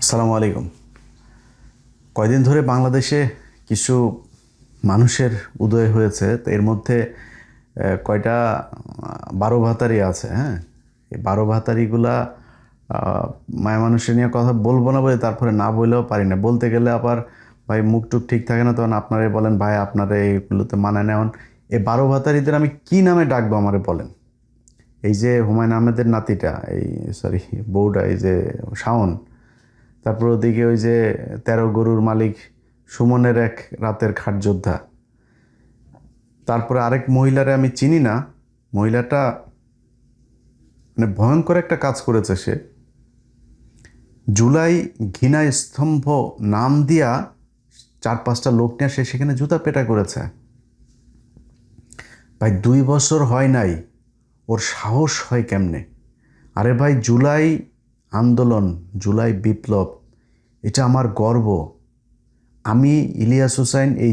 আসসালামু আলাইকুম। কয়দিন ধরে বাংলাদেশে কিছু মানুষের উদয় হয়েছে, তো এর মধ্যে কয়টা 12 ভাতারি আছে। হ্যাঁ, এই 12 ভাতারিগুলা মায়া মানুষের নিয়ে কথা বলবো না বলে তারপরে না বললেও পারি না। বলতে গেলে আবার ভাই মুখ টুক ঠিক থাকে না, তখন আপনারাই বলেন ভাই আপনারা এইগুলোতে মানায় নেওয়ান। এই 12 ভাতারিদের আমি কি নামে ডাকবো আমারে বলেন? এই যে হুমায়ুন আহমেদের নাতিটা, এই সরি বউটা, এই যে শাওন, তারপর ওদিকে ওই যে 13 গরুর মালিক সুমনের এক রাতের খাট যোদ্ধা, তারপরে আরেক মহিলারে আমি চিনি না। মহিলাটা মানে ভয়ঙ্কর একটা কাজ করেছে। সে জুলাই ঘৃণা স্তম্ভ নাম দিয়া 4-5টা লোক নিয়ে সে সেখানে জুতা পেটা করেছে। ভাই 2 বছর হয় নাই, ওর সাহস হয় কেমনে? আরে ভাই, জুলাই আন্দোলন, জুলাই বিপ্লব, এটা আমার গর্ব। আমি ইলিয়াস হুসাইন এই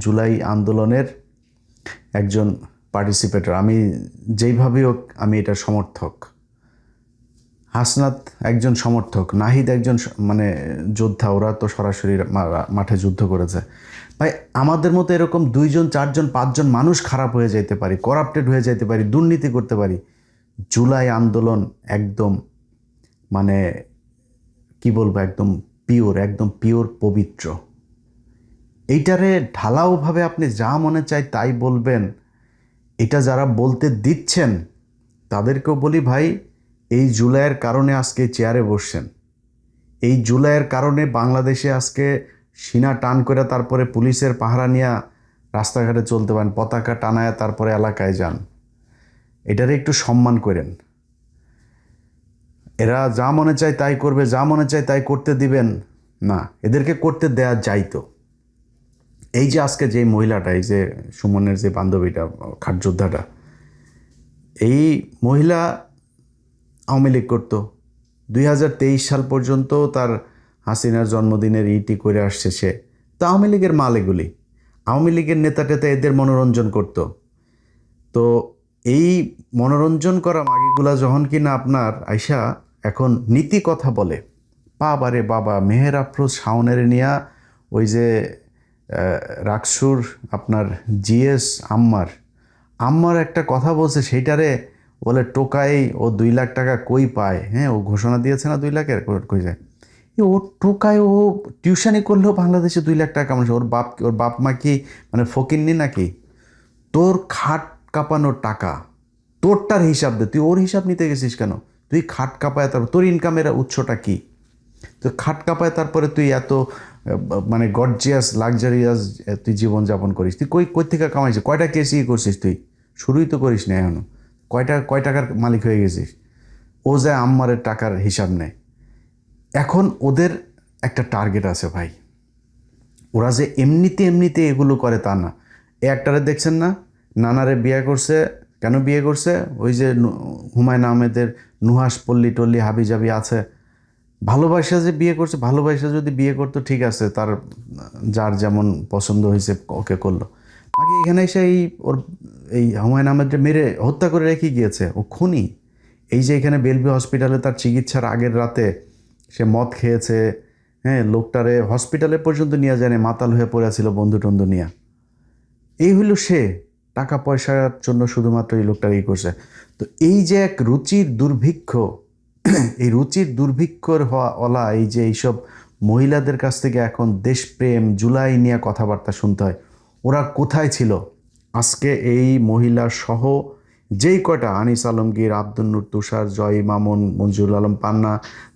জুলাই আন্দোলনের একজন পার্টিসিপেটর। আমি যেইভাবেই হোক আমি এটার সমর্থক। হাসনাত একজন সমর্থক, নাহিদ একজন মানে যোদ্ধা। ওরা তো সরাসরি মাঠে যুদ্ধ করেছে। ভাই আমাদের মতো এরকম 2জন 4জন 5জন মানুষ খারাপ হয়ে যেতে পারি, করাপ্টেড হয়ে যেতে পারি, দুর্নীতি করতে পারি। জুলাই আন্দোলন একদম মানে কি বলবো, একদম পিওর পবিত্র। এইটারে ঢালাওভাবে আপনি যা মনে চায় তাই বলবেন। এটা যারা বলতে দিচ্ছেন তাদেরকেও বলি ভাই, এই জুলাইয়ের কারণে আজকে চেয়ারে বসছেন। এই জুলাইয়ের কারণে বাংলাদেশে আজকে সিনা টান করে তারপরে পুলিশের পাহারা নিয়ে রাস্তাঘাটে চলতে পারেন, পতাকা টানায় তারপরে এলাকায় যান। এটারে একটু সম্মান করেন। এরা যা মনে চায় তাই করবে, যা মনে চায় তাই করতে দিবেন না। এদেরকে করতে দেয়া যাইতো। এই যে আজকে যে মহিলাটা, এই যে সুমনের যে বান্ধবীটা, খাটযোদ্ধাটা, এই মহিলা আওয়ামী লীগ করতো। 2023 সাল পর্যন্ত তার হাসিনার জন্মদিনের ইটি করে আসছে সে। তো আওয়ামী লীগের মাল এগুলি। আওয়ামী লীগের নেতা টেতা এদের মনোরঞ্জন করত। তো এই মনোরঞ্জন করা মাগিগুলা যখন কিনা আপনার আইসা এখন নীতি কথা বলে, বাবারে বাবা, মেহের আফরোজ শাওনের নিয়া ওই যে রাকসুর আপনার জিএস আম্মার একটা কথা বলছে, সেইটারে বলে টোকাই ও 2 লাখ টাকা কই পায়। হ্যাঁ, ও ঘোষণা দিয়েছে না 2 লাখের, কই যায় ও টোকায়। ও টিউশনি করলেও বাংলাদেশে 2 লাখ টাকা কামাচ্ছে। ওর বাপ মা কি মানে ফকিন্নি নাকি? তোর খাট কাঁপানোর টাকা, তোরটার হিসাব দে। তুই ওর হিসাব নিতে গেছিস কেন? তুই খাট কাঁপায়, তারপর তোর ইনকামের উৎসটা কি? তো খাট কাঁপায় তারপরে তুই এত মানে গর্জিয়াস লাক্সারিয়াস তুই জীবনযাপন করিস। তুই কই থেকে কামাইছিস? কয়টা কেসি করছিস তুই? শুরুই তো করিস না এখনো। কয় টাকার মালিক হয়ে গেছিস? ও যায় আম্মারের টাকার হিসাব নেয়। এখন ওদের একটা টার্গেট আছে ভাই। ওরা যে এমনিতে এগুলো করে তা না। এ একটারে দেখছেন না, নানারে বিয়ে করছে। কেন বিয়ে করছে? ওই যে হুমায়ুন আহমেদের নুহাস পল্লী টল্লী হাবি জাবি আছে, ভালোবাসা যে বিয়ে করছে। ভালোবাসা যদি বিয়ে করতো ঠিক আছে, তার যার যেমন পছন্দ হয়েছে ওকে করলো। আগে এখানে এসে এই হুমায়ুন আহমেদকে মেরে হত্যা করে রেখে গিয়েছে। ও খুনি। এই যে এখানে বেলভি হসপিটালে তার চিকিৎসার আগের রাতে সে মদ খেয়েছে। হ্যাঁ, লোকটারে হসপিটালে পর্যন্ত নিয়ে যায়নি, মাতাল হয়ে পড়ে ছিল বন্ধু টন্ধু নিয়ে। এই হইল সে টাকা পয়সার জন্য শুধুমাত্র এই লোকটা এই করছে। তো এই যে এক রুচির দুর্ভিক্ষ, এই রুচির দুর্ভিক্ষর হওয়া এই যে এইসব মহিলাদের কাছ থেকে এখন দেশপ্রেম জুলাই নিয়ে কথাবার্তা শুনতে হয়। ওরা কোথায় ছিল? আজকে এই মহিলা সহ যেই কয়টা, আনিস আলমগীর, আব্দুল নূর তুষার, জয় মামুন, মঞ্জুরুল আলম পান্না,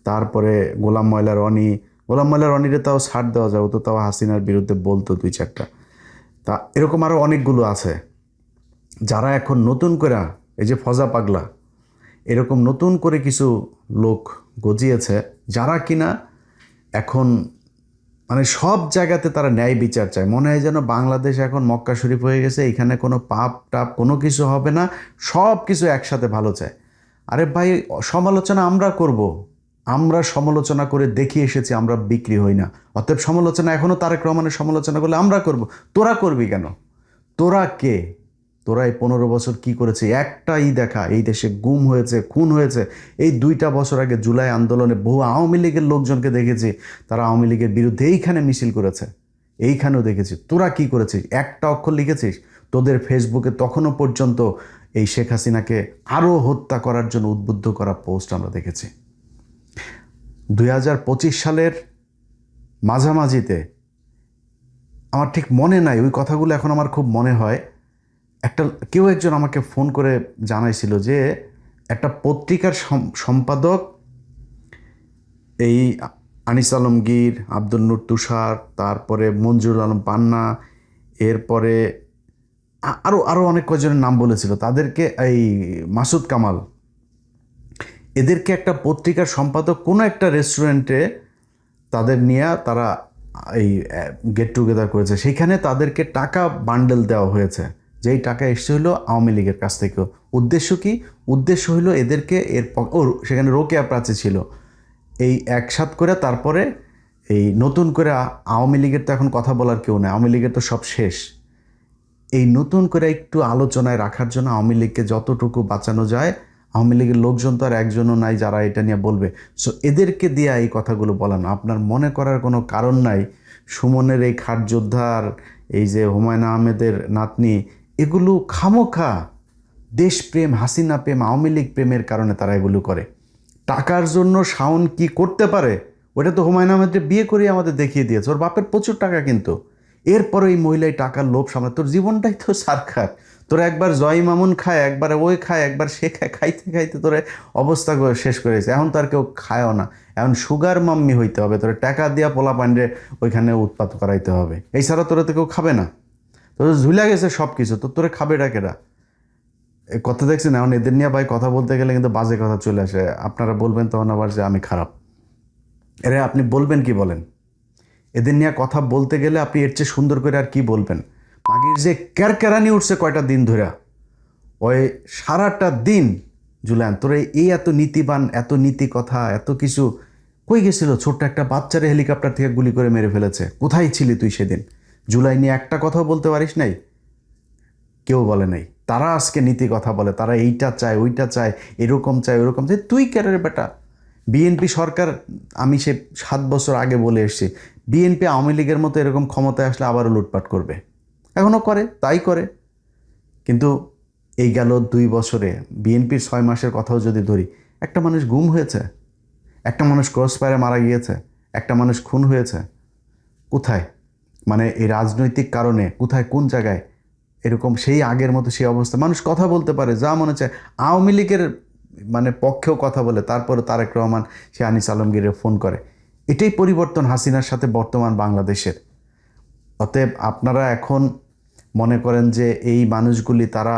তারপরে গোলাম ময়লা রনিরে তাও ছাড় দেওয়া যায়, ও তো তাও হাসিনার বিরুদ্ধে বলতো 2-4টা। তা এরকম আরও অনেকগুলো আছে যারা এখন নতুন করে, এই যে ফজা পাগলা, এরকম নতুন করে কিছু লোক গজিয়েছে, যারা কিনা এখন মানে সব জায়গাতে তারা ন্যায় বিচার চায়। মনে হয় যেন বাংলাদেশ এখন মক্কা শরীফ হয়ে গেছে, এখানে কোনো পাপ টাপ কোনো কিছু হবে না, সব কিছু একসাথে ভালো চায়। আরে ভাই, সমালোচনা আমরা করব। আমরা সমালোচনা করে দেখিয়ে এসেছি আমরা বিক্রি হই না। অতএব সমালোচনা এখনও তারেক রহমানের সমালোচনা করলে আমরা করব। তোরা করবি কেন? তোরা কে? তোরা এই 15 বছর কি করেছে একটাই দেখা, এই দেশে গুম হয়েছে, খুন হয়েছে। এই 2টা বছর আগে জুলাই আন্দোলনে বহু আওয়ামী লীগের লোকজনকে দেখেছি, তারা আওয়ামী লীগের বিরুদ্ধে এইখানে মিছিল করেছে, এইখানেও দেখেছি। তোরা কি করেছিস? একটা অক্ষর লিখেছিস? তোদের ফেসবুকে তখনও পর্যন্ত এই শেখ হাসিনাকে আরও হত্যা করার জন্য উদ্বুদ্ধ করা পোস্ট আমরা দেখেছি। 2025 সালের মাঝামাঝিতে, আমার ঠিক মনে নাই ওই কথাগুলো, এখন আমার খুব মনে হয়, কেউ একজন আমাকে ফোন করে জানাইছিল যে একটা পত্রিকার সম্পাদক এই আনিস আলমগীর, আব্দুল নূর তুষার, তারপরে মঞ্জুরুল আলম পান্না, এরপরে আরও আরও অনেক কয়জনের নাম বলেছিল, তাদেরকে এই মাসুদ কামাল, এদেরকে একটা পত্রিকার সম্পাদক কোনো একটা রেস্টুরেন্টে তাদের নিয়ে তারা এই গেট টুগেদার করেছে। সেখানে তাদেরকে টাকা বান্ডেল দেওয়া হয়েছে, যেই টাকা এসছে হলো আওয়ামী লীগের কাছ থেকেও। উদ্দেশ্য কি? উদ্দেশ্য হলো এদেরকে সেখানে রোকেয়া প্রাচী ছিল, এই একসাথ করে তারপরে এই নতুন করে আওয়ামী লীগের তো এখন কথা বলার কেউ নেই, আওয়ামী লীগের তো সব শেষ। এই নতুন করে একটু আলোচনায় রাখার জন্য আওয়ামী লীগকে যতটুকু বাঁচানো যায়, আওয়ামী লীগের লোকজন তো আর একজনও নাই যারা এটা নিয়ে বলবে। সো এদেরকে দিয়ে এই কথাগুলো বলানো, আপনার মনে করার কোনো কারণ নাই সুমনের এই খাট যোদ্ধার, এই যে হুমায়ুন আহমেদের নাতনি, এগুলো খামোখা দেশপ্রেম, হাসিনা প্রেম, আওয়ামী লীগ প্রেমের কারণে তারা এগুলো করে। টাকার জন্য শাওন কি করতে পারে ওটা তো হুমায়ুন আহমেদকে বিয়ে করে আমাদের দেখিয়ে দিয়েছে। ওর বাপের প্রচুর টাকা, কিন্তু এরপরে এই মহিলাই টাকার লোভ সামনে। তোর জীবনটাই তো সারখার। তোরা একবার জয় মামুন খায়, একবার ওই খায়, একবার সে খায়, খাইতে খাইতে তোরে অবস্থা শেষ করেছে। এখন তো আর কেউ খায়ও না, এখন সুগার মাম্মি হইতে হবে, তোরা টাকা দিয়া পোলা পান্ডে ওইখানে উৎপাত করাইতে হবে। এছাড়া তোরা তো কেউ খাবে না, তোর ঝুলে গেছে সব কিছু, তো তোরে খাবে ডাকেরা। কথা দেখছেন? এখন এদের নিয়ে ভাই কথা বলতে গেলে কিন্তু বাজে কথা চলে আসে। আপনারা বলবেন তখন আবার যে আমি খারাপ। এরে আপনি বলবেন কি বলেন? এদের নিয়ে কথা বলতে গেলে আপনি এর চেয়ে সুন্দর করে আর কি বলবেন? মাগির যে ক্যারকেরানি উঠছে কয়টা দিন ধরে, ওই সারাটা দিন জুলান তোরে এই এত নীতিবান, এত নীতি কথা, এত কিছু কই গেছিল? ছোট্ট একটা বাচ্চারে হেলিকপ্টার থেকে গুলি করে মেরে ফেলেছে। কোথায় ছিলি তুই সেদিন? জুলাই নিয়ে একটা কথাও বলতে পারিস নাই? কেউ বলে নাই। তারা আজকে নীতি কথা বলে, তারা এইটা চায়, ওইটা চায়, এরকম চায়, ওরকম চায়। তুই ক্যারের বেটা, বিএনপি সরকার, আমি সে 7 বছর আগে বলে এসেছি, বিএনপি আওয়ামী লীগের মতো এরকম ক্ষমতায় আসলে আবারও লুটপাট করবে। এখনও করে, তাই করে। কিন্তু এই গেল 2 বছরে বিএনপির 6 মাসের কথাও যদি ধরি, একটা মানুষ গুম হয়েছে, একটা মানুষ ক্রস ফায়ারে মারা গিয়েছে, একটা মানুষ খুন হয়েছে। কোথায়? মানে এই রাজনৈতিক কারণে কোথায়, কোন জায়গায় এরকম সেই আগের মতো সেই অবস্থা? মানুষ কথা বলতে পারে যা মনে চায়, আওয়ামী লীগের মানে পক্ষেও কথা বলে, তারপরে তারেক রহমান সে আনিস আলমগীরে ফোন করে। এটাই পরিবর্তন হাসিনার সাথে বর্তমান বাংলাদেশের। অতএব আপনারা এখন মনে করেন যে এই মানুষগুলি তারা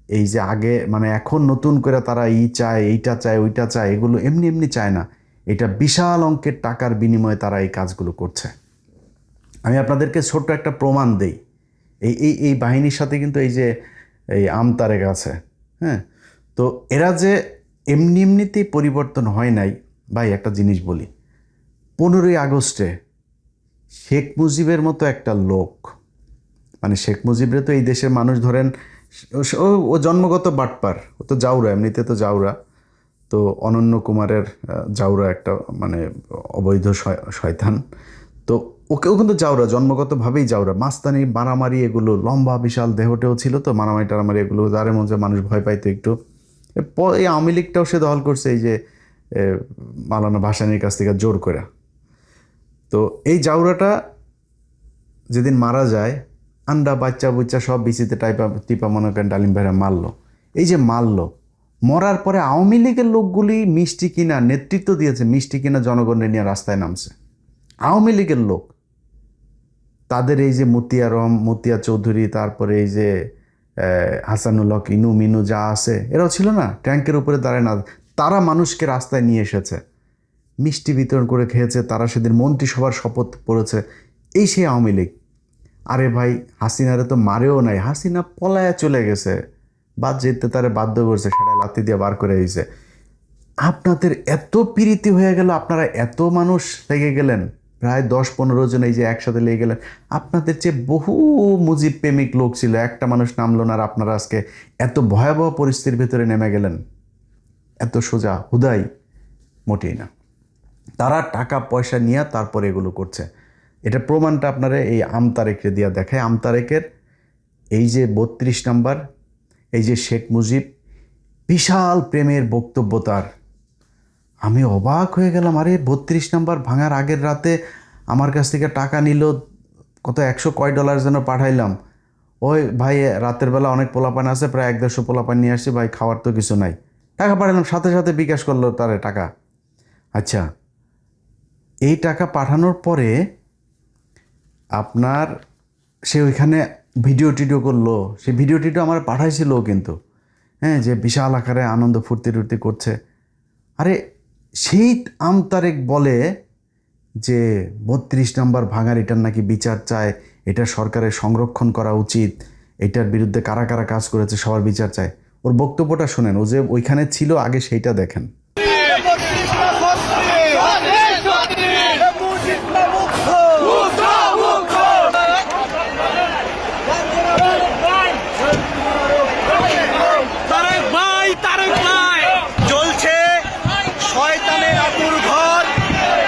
এই যে আগে মানে এখন নতুন করে তারা চায়, এইটা চায়, ওইটা চায়, এগুলো এমনি এমনি চায় না। এটা বিশাল অঙ্কের টাকার বিনিময়ে তারা এই কাজগুলো করছে। আমি আপনাদেরকে ছোট্ট একটা প্রমাণ দেই। এই এই এই বাহিনীর সাথে কিন্তু এই যে এই আমতারেক আছে, হ্যাঁ, তো এরা যে এমনি এমনিতেই পরিবর্তন হয় নাই ভাই। একটা জিনিস বলি, 15ই আগস্টে শেখ মুজিবের মতো একটা লোক, মানে শেখ মুজিবরে তো এই দেশের মানুষ ধরেন ও জন্মগত বাটপার, ও তো জাউরা, এমনিতে তো জাউরা, তো অনন্য কুমারের জাউরা একটা মানে অবৈধ শয়তান, তো ওকেও কিন্তু জাউরা, জন্মগতভাবেই জাউরা। মাস্তানি, মারামারি, এগুলো লম্বা বিশাল দেহটেও ছিল, তো মারামারি টারামারি এগুলো যারে মধ্যে মানুষ ভয় পাইতো একটু। এই আওয়ামী লীগটাও সে দখল করছে এই যে মাওলানা ভাসানীর কাছ থেকে জোর করে। তো এই জাউরাটা যেদিন মারা যায়, আন্ডা বাচ্চা বুচ্চা সব বিচিতে টিপা মনে করেন ডালিম ভাইরা মারলো। এই যে মারলো, মরার পরে আওয়ামী লীগের লোকগুলি মিষ্টি কিনা নেতৃত্ব দিয়েছে, মিষ্টি কিনা জনগণের নিয়ে রাস্তায় নামছে। আওয়ামী লীগের লোক, তাদের এই যে মতিয়া চৌধুরী, তারপরে এই যে হাসানুল হক, ইনু মিনু যা আছে, এরাও ছিল না ট্যাঙ্কের উপরে দাঁড়ায় না, তারা মানুষকে রাস্তায় নিয়ে এসেছে, মিষ্টি বিতরণ করে খেয়েছে, তারা সেদিন মন্ত্রিসভার শপথ পড়েছে। এই সেই আওয়ামী লীগ। আরে ভাই, হাসিনারে তো মারেও নাই, হাসিনা পলায়া চলে গেছে, বাদ যেতে তারে বাধ্য করছে, সেটা লাথি দিয়ে বার করে দিয়েছে। আপনাদের এত প্রীতি হয়ে গেল, আপনারা এত মানুষ থেকে গেলেন প্রায় 10-15 জন এই যে একসাথে লেগে গেলেন। আপনাদের যে বহু মুজিব প্রেমিক লোক ছিল, একটা মানুষ নামলো না, আর আপনারা আজকে এত ভয়াবহ পরিস্থিতির ভেতরে নেমে গেলেন। এত সোজা হুদাই মোটেই না। তারা টাকা পয়সা নিয়ে তারপরে এগুলো করছে। এটা প্রমাণটা আপনারা এই আমতারেকরে দিয়া দেখায়। আমতারেকের এই যে 32 নাম্বার, এই যে শেখ মুজিব, বিশাল প্রেমের বক্তব্য তার। আমি অবাক হয়ে গেলাম, আরে 32 নাম্বার ভাঙার আগের রাতে আমার কাছ থেকে টাকা নিল, কত 100 কয় ডলার যেন পাঠাইলাম। ওই ভাই রাতের বেলা অনেক পোলাপান আছে, প্রায় 150 পোলাপান নিয়ে আসছি ভাই, খাওয়ার তো কিছু নাই, টাকা পাঠালাম, সাথে সাথে বিকাশ করলো তারে টাকা। আচ্ছা, এই টাকা পাঠানোর পরে আপনার সে ওইখানে ভিডিও টিডিও করলো, সে ভিডিও টিডিও আমার পাঠাইছিল কিন্তু, হ্যাঁ, যে বিশাল আকারে আনন্দ ফুর্তি টুর্তি করছে। আরে সেই আমতারেক বলে যে 32 নাম্বার ভাঙার এটার নাকি বিচার চায়, এটা সরকারের সংরক্ষণ করা উচিত, এটার বিরুদ্ধে কারা কারা কাজ করেছে সবার বিচার চায়। ওর বক্তব্যটা শোনেন, ও যে ওইখানে ছিল আগে সেইটা দেখেন। চলছে শয়তানের আতুর ঘর,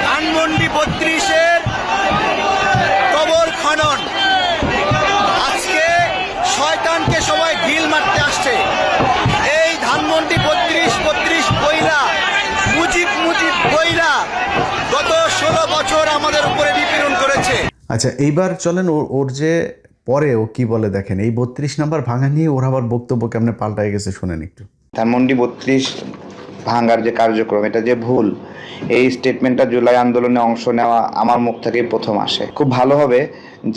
ধানমন্ডি 32-এর কবর খনন। আজকে শয়তানকে সবাই ঢিল মারতে আসছে। এই ধানমন্ডি 32 বইরা মুজিব বইরা গত 16 বছর আমাদের উপরে নিপীড়ন করেছে। আচ্ছা, এইবার চলেন ওর যে পরে ও কি বলে দেখেন। এই 32 নাম্বার ভাঙা নিয়ে ওর আবার বক্তব্য কেমনে পাল্টায় গেছে শুনেন একটু। ধানমন্ডি 32 ভাঙার যে কার্যক্রম, এটা যে ভুল, এই স্টেটমেন্টটা জুলাই আন্দোলনে অংশ নেওয়া আমার মুখ থেকেই প্রথম আসে। খুব ভালো হবে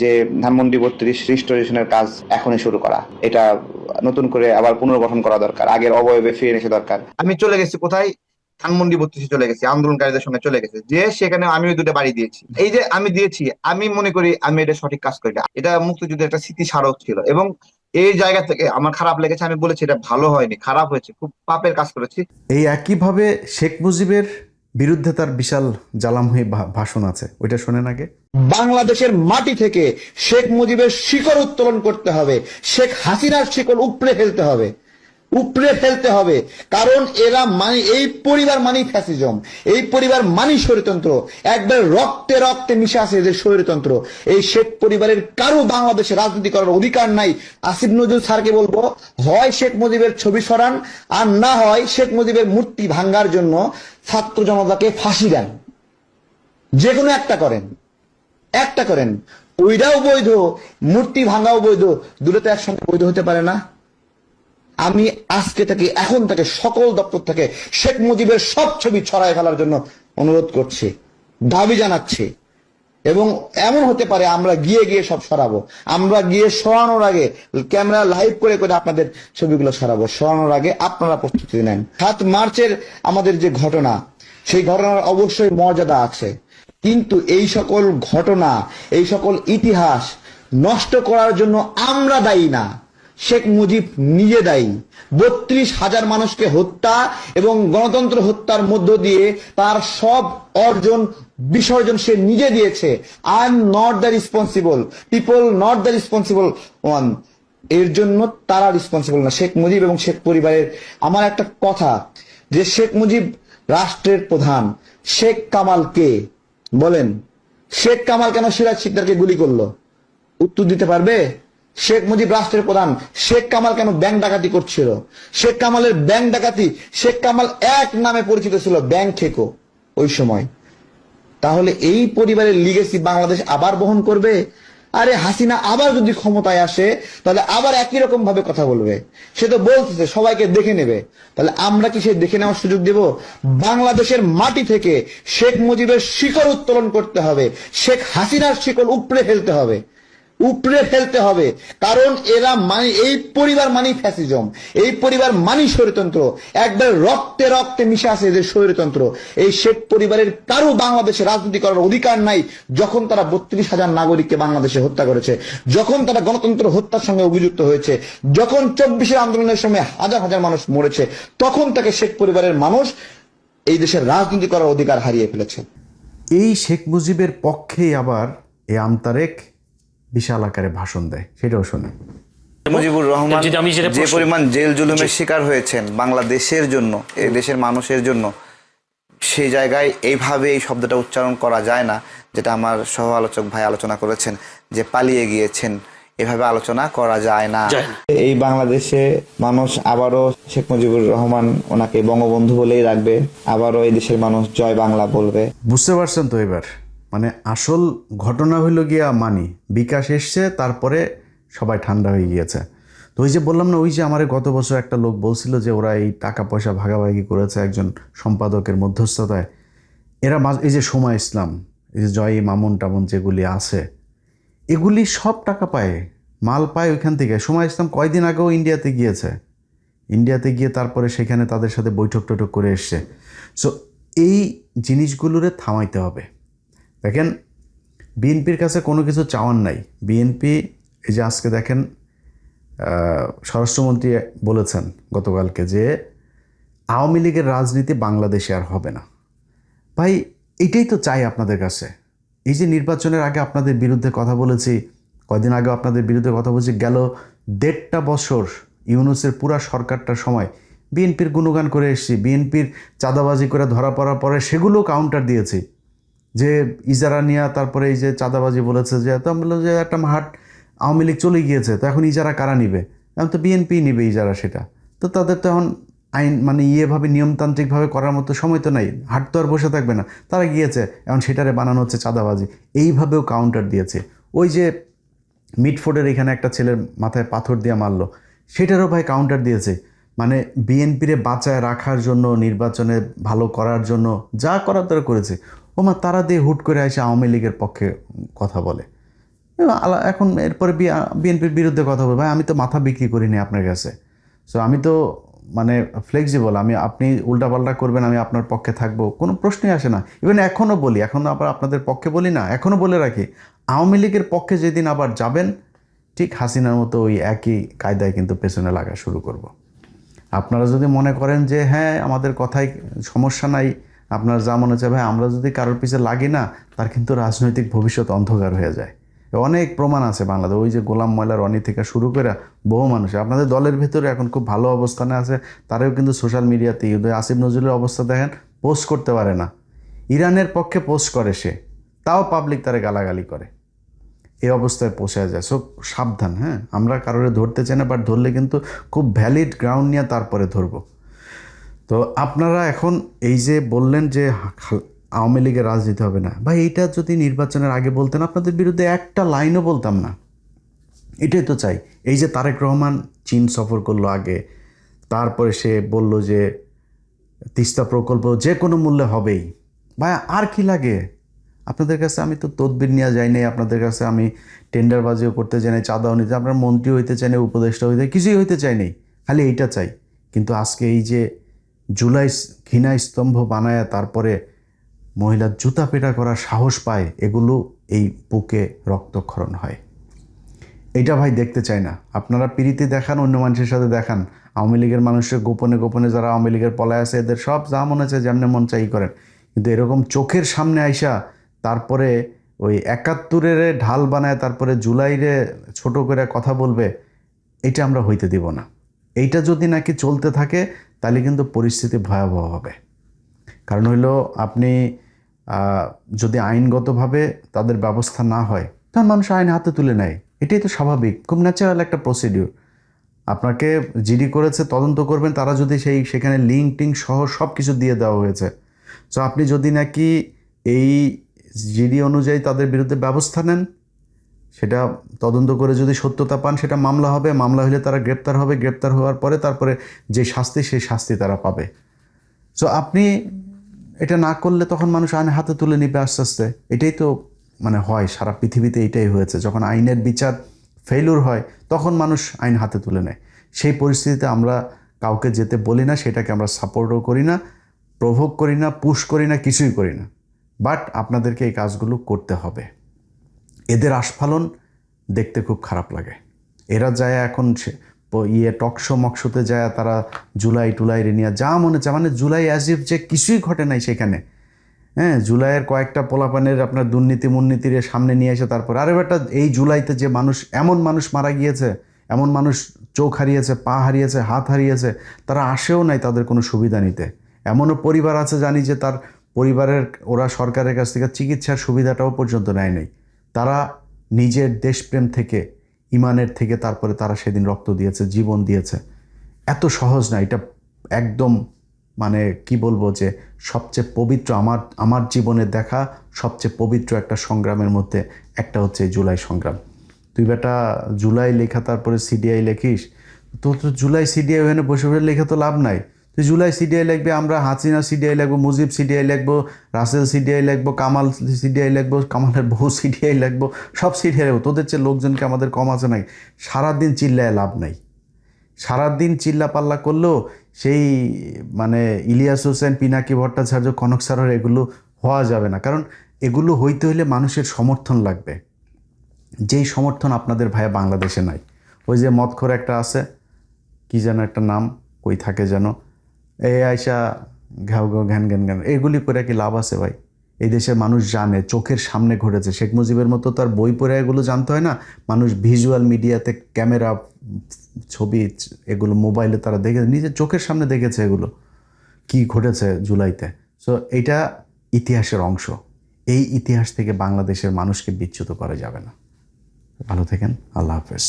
যে ধানমন্ডি 32 রিস্টোরেশনের কাজ এখনই শুরু করা, এটা নতুন করে আবার পুনর্গঠন করা দরকার, আগের অবয়বে ফিরে এসে দরকার। আমি চলে গেছি কোথায়, ধানমন্ডি 32 চলে গেছি, আন্দোলনকারীদের সঙ্গে চলে গেছে, যে সেখানে আমিও 2টা বাড়ি দিয়েছি। এই যে আমি দিয়েছি, আমি মনে করি আমি এটা সঠিক কাজ করি না। এটা মুক্তিযুদ্ধের একটা স্মৃতি স্মারক ছিল, এবং এই জায়গা থেকে আমার খারাপ লেগেছে। আমি বলেছি এটা ভালো হয়নি, খারাপ হয়েছে, খুব পাপের কাজ করেছি। এই একইভাবে শেখ মুজিবের বিরুদ্ধে তার বিশাল জ্বালাময়ী ভাষণ আছে, ওইটা শোনেন আগে। বাংলাদেশের মাটি থেকে শেখ মুজিবের শিকড় উত্তোলন করতে হবে, শেখ হাসিনার শিকড় উপড়ে ফেলতে হবে, উপড়ে ফেলতে হবে। কারণ এরা এই পরিবার মানি ফ্যাসিজম, এই পরিবার মানি স্বৈরতন্ত্র, একবার রক্তে রক্তে মিশে আছে এদের স্বৈরতন্ত্র। এই শেখ পরিবারের কারো বাংলাদেশে রাজনীতি করার অধিকার নাই। আসিফ নজরুল স্যারকে বলবো, হয় শেখ মুজিবের ছবি সরান, আর না হয় শেখ মুজিবের মূর্তি ভাঙ্গার জন্য ছাত্র জনতাকে ফাঁসি দেন, যে কোনো একটা করেন, একটা করেন। ওইটাও বৈধ, মূর্তি ভাঙ্গাও বৈধ, দুটো তো একসঙ্গে বৈধ হতে পারে না। আমি আজকে থেকে, এখন থেকে সকল দপ্তর থেকে শেখ মুজিবের সব ছবি ছড়ায় ফেলার জন্য অনুরোধ করছি, দাবি জানাচ্ছি। এবং এমন হতে পারে আমরা গিয়ে সব সরাবো, আমরা গিয়ে সরানোর আগে ক্যামেরা লাইভ করে করে আপনাদের ছবিগুলো সরাবো। সরানোর আগে আপনারা প্রস্তুতি নেন। 7 মার্চের আমাদের যে ঘটনা, সেই ঘটনার অবশ্যই মর্যাদা আছে, কিন্তু এই সকল ঘটনা, এই সকল ইতিহাস নষ্ট করার জন্য আমরা দায়ী না, শেখ মুজিব নিজে দায়ী। 32,000 মানুষকে হত্যা এবং গণতন্ত্র হত্যার মধ্য দিয়ে তার সব অর্জন বিসর্জন সে নিজে দিয়েছে। I am not the responsible, people not the responsible one. এর জন্য তারা রেসপন্সিবল না, শেখ মুজিব এবং শেখ পরিবারের। আমার একটা কথা, যে শেখ মুজিব রাষ্ট্রের প্রধান, শেখ কামাল কে বলেন? শেখ কামাল কেন সিরাজ শিকদারকে গুলি করলো? উত্তর দিতে পারবে? শেখ মুজিব রাষ্ট্রের প্রধান, শেখ কামাল কেন ব্যাংক ডাকাতি করছিল? শেখ কামালের ব্যাংক ডাকাতি, শেখ কামাল এক নামে পরিচিত ছিল, ব্যাংক ঠেকো ওই সময়। তাহলে এই পরিবারের লিগেসি বাংলাদেশ আবার বহন করবে? আরে হাসিনা আবার যদি ক্ষমতায় আসে, তাহলে আবার একই রকম ভাবে কথা বলবে। সে তো বলতেছে সবাইকে দেখে নেবে, তাহলে আমরা কি সে দেখে নেওয়ার সুযোগ দেব? বাংলাদেশের মাটি থেকে শেখ মুজিবের শিকড় উত্তোলন করতে হবে, শেখ হাসিনার শিকড় উপড়ে ফেলতে হবে, উপড়ে ফেলতে হবে। কারণ এরা এই পরিবার মানি ফ্যাসিজম, এই পরিবার মানি স্বৈরতন্ত্র, একবার রক্তে রক্তে মিশে আছে এদের স্বৈরতন্ত্র। এই শেখ পরিবারের কারো বাংলাদেশে রাজনীতি করার অধিকার নাই। যখন তারা 32,000 নাগরিককে বাংলাদেশে হত্যা করেছে, যখন তারা গণতন্ত্র হত্যার সঙ্গে অভিযুক্ত হয়েছে, যখন 24 আন্দোলনের সময় হাজার হাজার মানুষ মরেছে, তখন তাকে শেখ পরিবারের মানুষ এই দেশের রাজনীতি করার অধিকার হারিয়ে ফেলেছে। এই শেখ মুজিবের পক্ষেই আবার এই আমতারেক বিশাল আকারে ভাষণ দেয়, সেটাও শোনেন। মুজিবুর রহমান যদি আমি যেটা যে প্রশ্ন- পরিমাণ জেল জুলুমের শিকার হয়েছেন বাংলাদেশের জন্য, এই দেশের মানুষের জন্য, সেই জায়গায় এইভাবে এই শব্দটা উচ্চারণ করা যায় না, যেটা আমার সহ আলোচক ভাই আলোচনা করেছেন যে পালিয়ে গিয়েছেন, এভাবে আলোচনা করা যায় না। যায় না। এই বাংলাদেশে মানুষ আবারও শেখ মুজিবুর রহমান ওনাকে বঙ্গবন্ধু বলেই রাখবে, আবারও এই দেশের মানুষ জয় বাংলা বলবে। বুঝতে পারছেন তো এবার? মানে আসল ঘটনা হইল গিয়া মানি বিকাশ এসছে, তারপরে সবাই ঠান্ডা হয়ে গিয়েছে। তো ওই যে বললাম না, ওই যে আমার গত বছর একটা লোক বলছিল যে ওরা এই টাকা পয়সা ভাগাভাগি করেছে একজন সম্পাদকের মধ্যস্থতায়। এরা এই যে সময় ইসলাম, এই যে জয় মামুন টামুন যেগুলি আছে, এগুলি সব টাকা পায়, মাল পায় ওইখান থেকে। সময় ইসলাম কয়দিন আগেও ইন্ডিয়াতে গিয়েছে, ইন্ডিয়াতে গিয়ে তারপরে সেখানে তাদের সাথে বৈঠক টৈঠক করে এসছে। সো এই জিনিসগুলোরে থামাইতে হবে। দেখেন, বিএনপির কাছে কোনো কিছু চাওয়ার নাই। বিএনপি এই যে আজকে দেখেন স্বরাষ্ট্রমন্ত্রী বলেছেন গতকালকে যে আওয়ামী লীগের রাজনীতি বাংলাদেশে আর হবে না। ভাই, এটাই তো চাই আপনাদের কাছে। এই যে নির্বাচনের আগে আপনাদের বিরুদ্ধে কথা বলেছি, কয়দিন আগে আপনাদের বিরুদ্ধে কথা বলছি, গেল 1.5 বছর ইউনূসের পুরা সরকারটার সময় বিএনপির গুণগান করে এসেছি, বিএনপির চাঁদাবাজি করে ধরা পড়ার পরে সেগুলো কাউন্টার দিয়েছি যে ইজারা নিয়ে, তারপরে এই যে চাঁদাবাজি বলেছে যে, তো আমি বললাম যে একটা হাট আওয়ামী লীগ চলে গিয়েছে, তো এখন ইজারা কারা নিবে? এখন তো বিএনপি নিবে ইজারা, সেটা তো তাদের তো এখন আইন মানে ইয়েভাবে নিয়মতান্ত্রিকভাবে করার মতো সময় তো নাই, হাট তো আর বসে থাকবে না, তারা গিয়েছে, এখন সেটারে বানানো হচ্ছে চাঁদাবাজি। এইভাবেও কাউন্টার দিয়েছে। ওই যে মিটফোর্ডের এখানে একটা ছেলের মাথায় পাথর দিয়ে মারলো, সেটারও ভাই কাউন্টার দিয়েছে। মানে বিএনপিরে বাঁচায় রাখার জন্য, নির্বাচনে ভালো করার জন্য যা করার তারা করেছে। ওমা তারা দিয়ে হুট করে এসে আওয়ামী লীগের পক্ষে কথা বলে, এখন এরপরে বিএনপির বিরুদ্ধে কথা বলে। ভাই, আমি তো মাথা বিক্রি করিনি আপনার কাছে। সো আমি তো মানে ফ্লেক্সিবল, আপনি উল্টাপাল্টা করবেন, আমি আপনার পক্ষে থাকবো, কোনো প্রশ্নই আসে না। ইভেন এখনও বলি, এখনও আবার আপনাদের পক্ষে বলি না, এখনও বলে রাখি, আওয়ামী লীগের পক্ষে যেদিন আবার যাবেন, ঠিক হাসিনার মতো ওই একই কায়দায় কিন্তু পেছনে লাগা শুরু করব। আপনারা যদি মনে করেন যে হ্যাঁ আমাদের কথায় সমস্যা নাই, আপনার যা মনে হচ্ছে, ভাই আমরা যদি কারোর পিছে লাগি না, তার কিন্তু রাজনৈতিক ভবিষ্যৎ অন্ধকার হয়ে যায়। অনেক প্রমাণ আছে বাংলাদেশ, ওই যে গোলাম ময়লার অনি থেকে শুরু করে বহু মানুষ আপনাদের দলের ভিতরে এখন খুব ভালো অবস্থানে আছে, তারাও কিন্তু সোশ্যাল মিডিয়াতে আসিফ নজরুলের অবস্থা দেখেন, পোস্ট করতে পারে না, ইরানের পক্ষে পোস্ট করে সে, তাও পাবলিক তারে গালাগালি করে, এই অবস্থায় পৌঁছে যায়। সো সাবধান, হ্যাঁ, আমরা কারোরে ধরতে চাই না, বাট ধরলে কিন্তু খুব ভ্যালিড গ্রাউন্ড নিয়ে তারপরে ধরবো। তো আপনারা এখন এই যে বললেন যে আওয়ামী লীগের রাজনীতি হবে না, ভাই এইটা যদি নির্বাচনের আগে বলতেন, আপনাদের বিরুদ্ধে একটা লাইনও বলতাম না। এটাই তো চাই। এই যে তারেক রহমান চীন সফর করলো আগে, তারপরে সে বলল যে তিস্তা প্রকল্প যে কোনো মূল্যে হবেই। ভাই আর কি লাগে আপনাদের কাছে? আমি তো তদবির নিয়ে যাই নাই আপনাদের কাছে, আমি টেন্ডারবাজিও করতে চাই নাই, চাঁদাও নিতে, আপনার মন্ত্রী হইতে চাই না, উপদেষ্টা হইতে, কিছুই হইতে চাই নাই, খালি এইটা চাই। কিন্তু আজকে এই যে জুলাই ঘৃণা স্তম্ভ বানায় তারপরে মহিলার জুতা পেটা করার সাহস পায়, এগুলো এই বুকে রক্তক্ষরণ হয়। এটা ভাই দেখতে চাই না। আপনারা প্রীতি দেখান, অন্য মানুষের সাথে দেখান, আওয়ামী লীগের মানুষের গোপনে গোপনে যারা আওয়ামী লীগের পলায় আছে, এদের সব যা মনে চায় যেমনি মন চাই করেন, কিন্তু এরকম চোখের সামনে আইসা তারপরে ওই 71-এর ঢাল বানায় তারপরে জুলাইরে ছোট করে কথা বলবে, এটা আমরা হইতে দিব না। এইটা যদি নাকি চলতে থাকে তাহলে কিন্তু পরিস্থিতি ভয়াবহ হবে। কারণ হইলো আপনি যদি আইনগতভাবে তাদের ব্যবস্থা না হয়, তখন মানুষ আইন হাতে তুলে নেয়, এটাই তো স্বাভাবিক, খুব ন্যাচারাল একটা প্রসিডিউর। আপনাকে জিডি করেছে, তদন্ত করবেন, তারা যদি সেখানে লিঙ্ক টিঙ্ক সহ সব কিছু দিয়ে দেওয়া হয়েছে। সো আপনি যদি নাকি এই জিডি অনুযায়ী তাদের বিরুদ্ধে ব্যবস্থা নেন, সেটা তদন্ত করে যদি সত্যতা পান, সেটা মামলা হবে, মামলা হলে তারা গ্রেপ্তার হবে, গ্রেপ্তার হওয়ার পরে তারপরে যে শাস্তি, সেই শাস্তি তারা পাবে। সো আপনি এটা না করলে তখন মানুষ আইন হাতে তুলে নিবে আস্তে আস্তে। এটাই তো মানে হয় সারা পৃথিবীতে, এটাই হয়েছে। যখন আইনের বিচার ফেইলুর হয় তখন মানুষ আইন হাতে তুলে নেয়। সেই পরিস্থিতিতে আমরা কাউকে যেতে বলি না, সেটাকে আমরা সাপোর্টও করি না, প্রভোগ করি না, পুশ করি না, কিছুই করি না। বাট আপনাদেরকে এই কাজগুলো করতে হবে। এদের আস্ফালন দেখতে খুব খারাপ লাগে। এরা যায় এখন টকশো মকশোতে যায়, তারা জুলাই টুলাই নিয়ে যা মনে চায়, মানে জুলাই অ্যাজ ইফ যে কিছুই ঘটে নাই সেখানে। হ্যাঁ, জুলাইয়ের কয়েকটা পোলাপানের আপনার দুর্নীতির সামনে নিয়ে এসে তারপর আরে বেটা, এই জুলাইতে যে মানুষ, এমন মানুষ মারা গিয়েছে, এমন মানুষ চোখ হারিয়েছে, পা হারিয়েছে, হাত হারিয়েছে, তারা আসেও নাই তাদের কোনো সুবিধা নিতে। এমনও পরিবার আছে জানি যে তার পরিবারের ওরা সরকারের কাছ থেকে চিকিৎসার সুবিধাটাও পর্যন্ত নেয় নাই। তারা নিজের দেশপ্রেম থেকে, ইমানের থেকে তারপরে তারা সেদিন রক্ত দিয়েছে, জীবন দিয়েছে। এত সহজ না এটা। একদম মানে কি বলবো যে সবচেয়ে পবিত্র, আমার জীবনে দেখা সবচেয়ে পবিত্র একটা সংগ্রামের মধ্যে একটা হচ্ছে এই জুলাই সংগ্রাম। তুই বেটা জুলাই লেখা তারপরে সিডিআই লেখিস, তো জুলাই সিডিআই ওখানে বসে বসে লেখা তো লাভ নাই। তুই জুলাই সিডিআই লিখবে, আমরা হাসিনা সিডিআই লিখবো, মুজিব সিডিআই লিখবো, রাসেল সিডিআই লিখবো, কামাল সিডিআই লিখবো, কামালের বউ সিডিআই লিখবো, সব সিডিআই লিখবো। তোদের চেয়ে লোকজনকে আমাদের কম আছে নাই? সারাদিন চিল্লায় লাভ নাই। সারাদিন চিল্লা পাল্লা করলেও সেই মানে ইলিয়াস হোসেন, পিনাকি ভট্টাচার্য, কনক সারর এগুলো হওয়া যাবে না। কারণ এগুলো হইতে হলে মানুষের সমর্থন লাগবে, যেই সমর্থন আপনাদের ভাইয়া বাংলাদেশে নাই। ওই যে মদখোর একটা আছে, কি যেন একটা নাম, কই থাকে যেন, এই আয়সা ঘাও ঘাও ঘ্যান ঘ্যান ঘ্যান, এগুলি করে কি লাভ আছে ভাই? এই দেশের মানুষ জানে, চোখের সামনে ঘটেছে। শেখ মুজিবের মতো তার বই পড়ে এগুলো জানতে হয় না। মানুষ ভিজুয়াল মিডিয়াতে, ক্যামেরা, ছবি, এগুলো মোবাইলে তারা দেখে, নিজের চোখের সামনে দেখেছে এগুলো কি ঘটেছে জুলাইতে। সো এইটা ইতিহাসের অংশ। এই ইতিহাস থেকে বাংলাদেশের মানুষকে বিচ্যুত করা যাবে না। ভালো থাকেন, আল্লাহ হাফেজ।